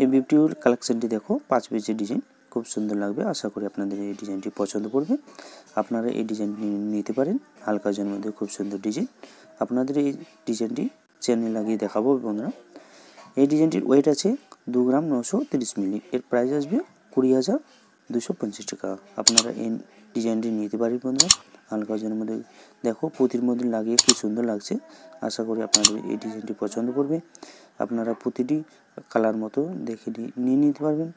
এই বিউটিফুল কালেকশনটি দেখো 5 পিসের ডিজাইন, খুব সুন্দর লাগবে। আশা করি আপনাদের এই ডিজাইনটি পছন্দ পড়বে। আপনারা এই ডিজাইনটি নিতে পারেন। হালকা ওজনের মধ্যে খুব সুন্দর ডিজাইন। আপনাদের এই ডিজাইনটি চেনে লাগিয়ে দেখাবো বন্ধুরা। এই ডিজাইনটির ওয়েট আছে 2 গ্রাম 930 মিলি। এর প্রাইস আসবে 20,250 টাকা। আপনারা এই ডিজাইনটি নিতে পারেন বন্ধুরা। হালকা ওজনের মধ্যে দেখো পুঁতির মধ্যে লাগিয়ে কি সুন্দর লাগছে। আশা করি আপনাদের এই ডিজাইনটি পছন্দ করবে। আপনারা প্রতিটি কালার মতো দেখে নিয়ে নিতে পারবেন।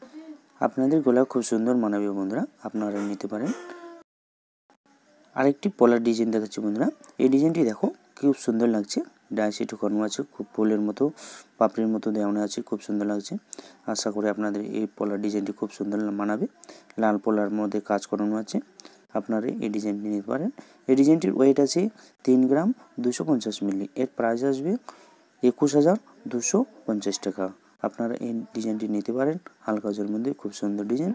আপনাদের গলা খুব সুন্দর মানাবে বন্ধুরা, আপনারা নিতে পারেন। আরেকটি পলার ডিজাইন দেখাচ্ছি বন্ধুরা। এই ডিজাইনটি দেখো খুব সুন্দর লাগছে। ডাইসে ঢুকানো আছে, খুব ফুলের মতো পাপড়ির মতো দেওয়ানো আছে, খুব সুন্দর লাগছে। আশা করি আপনাদের এই পলার ডিজাইনটি খুব সুন্দর মানাবে। লাল পলার মধ্যে কাজ করানো আছে। আপনারা এই ডিজাইনটি নিতে পারেন। এই ডিজাইনটির ওয়েট আছে 3 গ্রাম 250 মিলি। এর প্রাইস আসবে 21,250 টাকা। আপনারা এই ডিজাইনটি নিতে পারেন। হালকা ওজনের মধ্যে খুব সুন্দর ডিজাইন।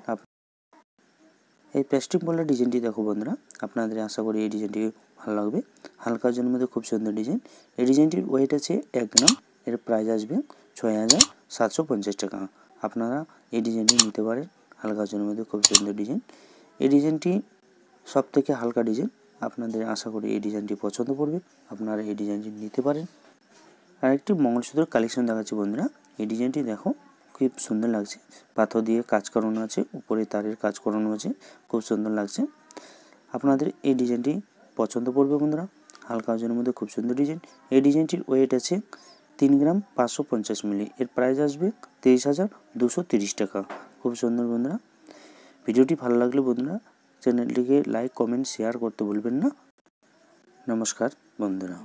এই প্লাস্টিক পলার ডিজাইনটি দেখো বন্ধুরা, আপনাদের আশা করি এই ডিজাইনটি ভালো লাগবে। হালকা ওজনের মধ্যে খুব সুন্দর ডিজাইন। এই ডিজাইনটির ওয়েট আছে 1 গ্রাম। এর প্রাইস আসবে 6,750 টাকা। আপনারা এই ডিজাইনটি নিতে পারেন। হালকা ওজনের মধ্যে খুব সুন্দর ডিজাইন। এই ডিজাইনটি সব থেকে হালকা ডিজাইন। আপনাদের আশা করি এই ডিজাইনটি পছন্দ পড়বে। আপনারা এই ডিজাইনটি নিতে পারেন। আরেকটি মঙ্গলসূত্রের কালেকশন দেখাচ্ছি বন্ধুরা। এই ডিজাইনটি দেখো খুব সুন্দর লাগছে। পাথর দিয়ে কাজ করানো আছে, উপরে তারের কাজ করানো আছে, খুব সুন্দর লাগছে। আপনাদের এই ডিজাইনটি পছন্দ পড়বে বন্ধুরা। হালকা ওজনের মধ্যে খুব সুন্দর ডিজাইন। এই ডিজাইনটির ওয়েট আছে 3 গ্রাম 550 মিলি। এর প্রাইস আসবে 23,230 টাকা। খুব সুন্দর বন্ধুরা। ভিডিওটি ভালো লাগলে বন্ধুরা চ্যানেলটিকে লাইক, কমেন্ট, শেয়ার করতে ভুলবেন না। নমস্কার বন্ধুরা।